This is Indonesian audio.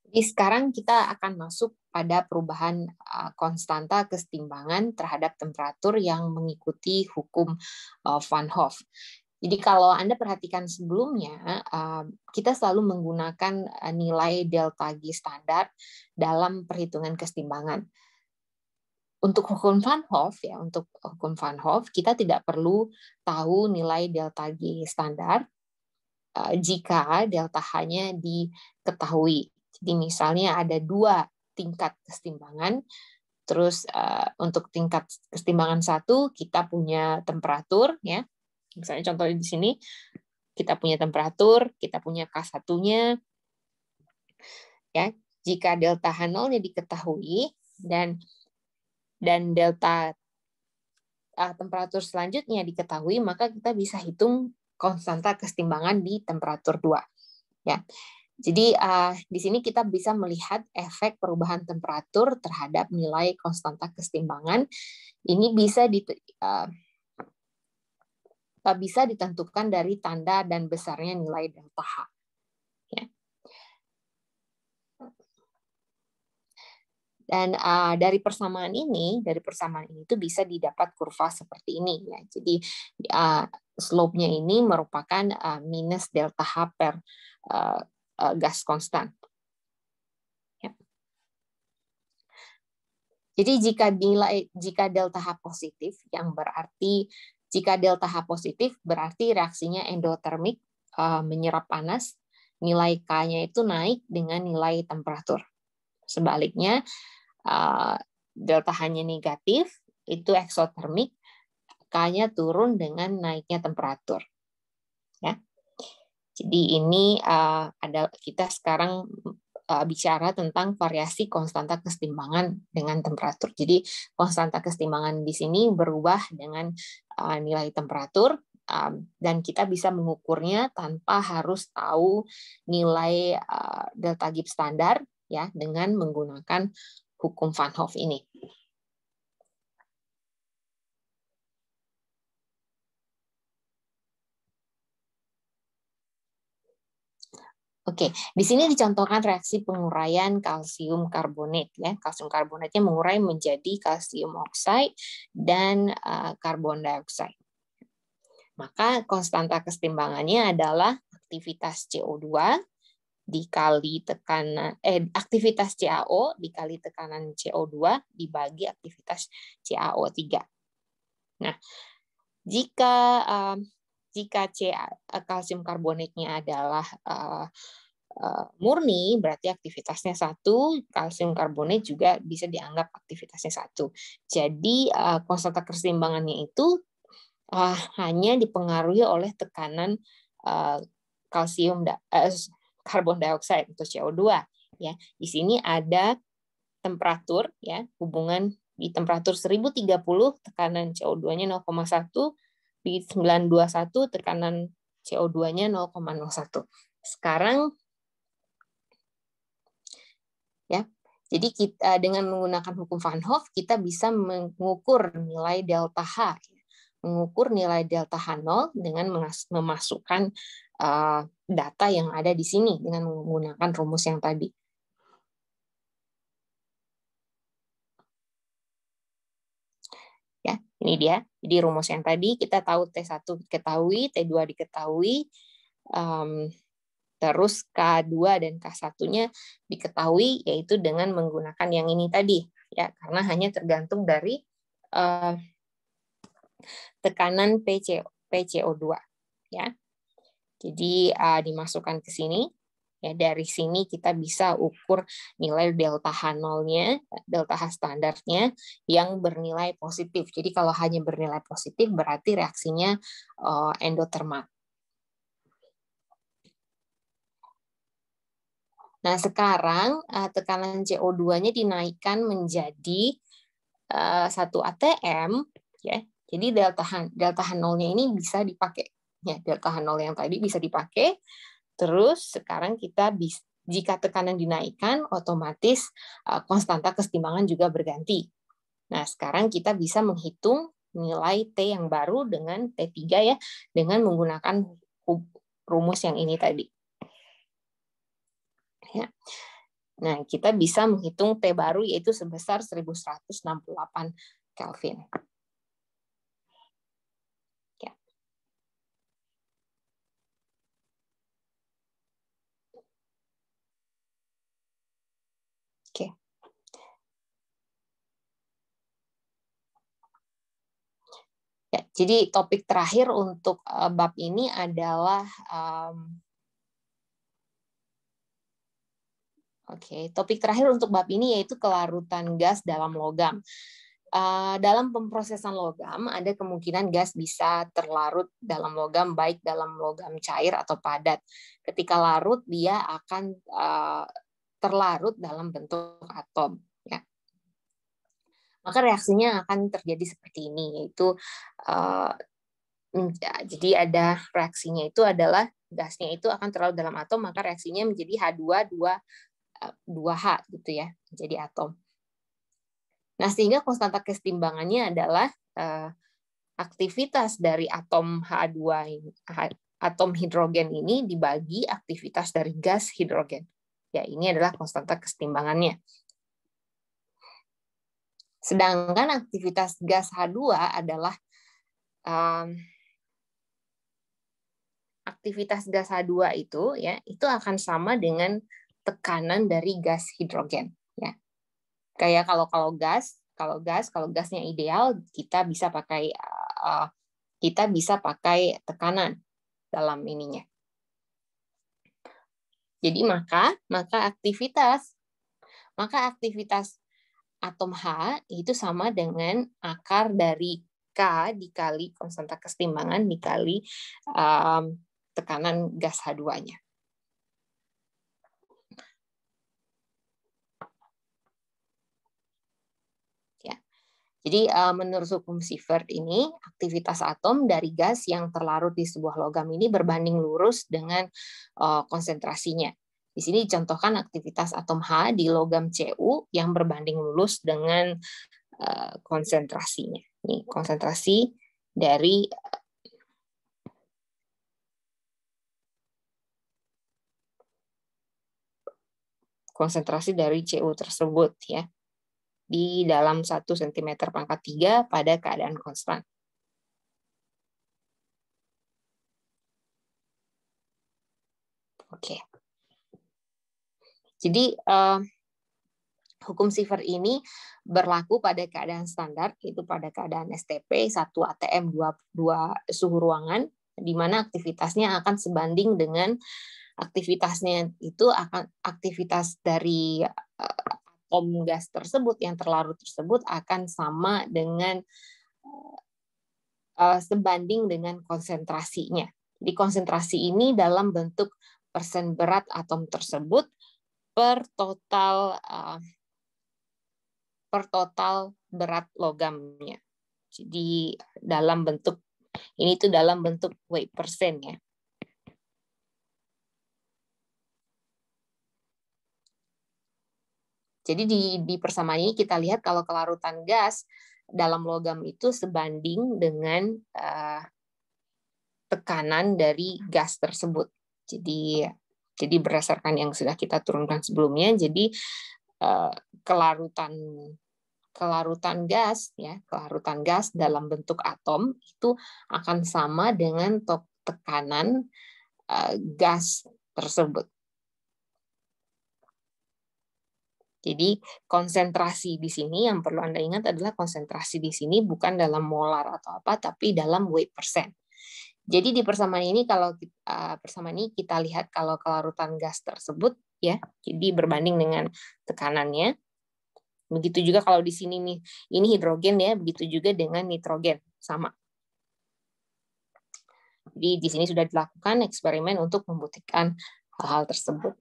Jadi sekarang kita akan masuk pada perubahan konstanta kesetimbangan terhadap temperatur yang mengikuti hukum Van Hoff. Jadi kalau Anda perhatikan sebelumnya, kita selalu menggunakan nilai delta G standar dalam perhitungan kesetimbangan. Untuk hukum Van Hoff, kita tidak perlu tahu nilai delta G standar jika delta H-nya diketahui. Jadi misalnya ada 2 tingkat kesetimbangan, terus untuk tingkat kesetimbangan 1 kita punya temperatur, ya. Misalnya contohnya di sini kita punya temperatur, kita punya K1-nya, ya. Jika delta H0-nya diketahui dan delta temperatur selanjutnya diketahui, maka kita bisa hitung konstanta kesetimbangan di temperatur 2. Ya. Jadi di sini kita bisa melihat efek perubahan temperatur terhadap nilai konstanta kesetimbangan. Ini bisa ditentukan dari tanda dan besarnya nilai delta H. Ya. Dan dari persamaan ini itu bisa didapat kurva seperti ini, ya. Jadi slope-nya ini merupakan minus delta H per gas konstan. Ya. Jadi jika delta H positif, jika delta H positif berarti reaksinya endotermik, menyerap panas, nilai K-nya itu naik dengan nilai temperatur. Sebaliknya, delta H-nya negatif, itu eksotermik, K-nya turun dengan naiknya temperatur. Ya. Jadi ini kita sekarang bicara tentang variasi konstanta kesetimbangan dengan temperatur. Jadi konstanta kesetimbangan di sini berubah dengan nilai temperatur, dan kita bisa mengukurnya tanpa harus tahu nilai delta Gibbs standar, ya, dengan menggunakan hukum Van Hoff ini. Oke, di sini dicontohkan reaksi penguraian kalsium karbonat, ya. Kalsium karbonatnya mengurai menjadi kalsium oksida dan karbon dioksida. Maka konstanta kesetimbangannya adalah aktivitas CO2 dikali tekanan aktivitas CaO dikali tekanan CO2 dibagi aktivitas CaO3. Nah, jika kalsium karbonatnya adalah murni, berarti aktivitasnya 1, kalsium karbonat juga bisa dianggap aktivitasnya 1. Jadi konstanta kesetimbangannya itu hanya dipengaruhi oleh tekanan karbon dioksida atau CO2, ya. Di sini ada temperatur, ya, hubungan di temperatur 1030 tekanan CO2-nya 0,1, di 921 tekanan CO2-nya 0,01. Sekarang, ya, jadi kita dengan menggunakan hukum Van Hoff kita bisa mengukur nilai delta H, mengukur nilai delta H0 dengan memasukkan data yang ada di sini dengan menggunakan rumus yang tadi. Ya, ini dia. Jadi rumus yang tadi kita tahu T1 diketahui, T2 diketahui, terus K2 dan K1-nya diketahui, yaitu dengan menggunakan yang ini tadi, ya, karena hanya tergantung dari tekanan PCO2, ya. Jadi dimasukkan ke sini, ya. Dari sini kita bisa ukur nilai delta H0-nya, delta H standarnya yang bernilai positif. Jadi kalau hanya bernilai positif berarti reaksinya endotermal. Nah, sekarang tekanan CO2-nya dinaikkan menjadi 1 atm, ya. Jadi delta H0-nya ini bisa dipakai. Ya, delta H0 yang tadi bisa dipakai. Terus sekarang jika tekanan dinaikkan, otomatis konstanta kesetimbangan juga berganti. Nah, sekarang kita bisa menghitung nilai T yang baru dengan T3, ya, dengan menggunakan rumus yang ini tadi. Ya. Nah, kita bisa menghitung T baru yaitu sebesar 1168 Kelvin. Ya. Oke. Ya, jadi topik terakhir untuk bab ini adalah topik terakhir untuk bab ini yaitu kelarutan gas dalam logam. Dalam pemrosesan logam, ada kemungkinan gas bisa terlarut dalam logam, baik dalam logam cair atau padat. Ketika larut, dia akan terlarut dalam bentuk atom. Ya. Maka reaksinya akan terjadi seperti ini, yaitu jadi ada reaksinya itu adalah gasnya itu akan terlarut dalam atom, maka reaksinya menjadi H2 2H gitu ya, menjadi atom. Nah, sehingga konstanta kesetimbangannya adalah aktivitas dari atom H2 ini, atom hidrogen ini dibagi aktivitas dari gas hidrogen. Ya, ini adalah konstanta kesetimbangannya. Sedangkan aktivitas gas H2 adalah aktivitas gas H2 itu akan sama dengan tekanan dari gas hidrogen. Ya. Kayak kalau gasnya ideal, kita bisa pakai tekanan dalam ininya. Jadi maka aktivitas atom H itu sama dengan akar dari K dikali konstanta kesetimbangan dikali tekanan gas H2-nya. Ya. Jadi menurut hukum Sievert ini, aktivitas atom dari gas yang terlarut di sebuah logam ini berbanding lurus dengan konsentrasinya. Di sini dicontohkan aktivitas atom H di logam Cu yang berbanding lurus dengan konsentrasinya. Ini konsentrasi dari Cu tersebut ya di dalam 1 cm/3 pada keadaan konstan. Oke. Jadi hukum Sievert ini berlaku pada keadaan standar, yaitu pada keadaan STP 1 atm 2 suhu ruangan, di mana aktivitasnya akan sebanding dengan aktivitasnya itu akan aktivitas dari atom gas tersebut yang terlarut tersebut akan sama dengan sebanding dengan konsentrasinya. Jadi konsentrasi ini dalam bentuk persen berat atom tersebut per total berat logamnya. Jadi dalam bentuk weight persen ya. Jadi di persamaan ini kita lihat kalau kelarutan gas dalam logam itu sebanding dengan tekanan dari gas tersebut. Jadi berdasarkan yang sudah kita turunkan sebelumnya, jadi kelarutan gas dalam bentuk atom itu akan sama dengan tekanan gas tersebut. Jadi konsentrasi di sini yang perlu Anda ingat adalah konsentrasi di sini bukan dalam molar atau apa, tapi dalam weight persen. Jadi di persamaan ini kita lihat kalau kelarutan gas tersebut ya, jadi berbanding dengan tekanannya. Begitu juga kalau di sini nih, ini hidrogen ya, begitu juga dengan nitrogen, sama. Jadi di sini sudah dilakukan eksperimen untuk membuktikan hal-hal tersebut.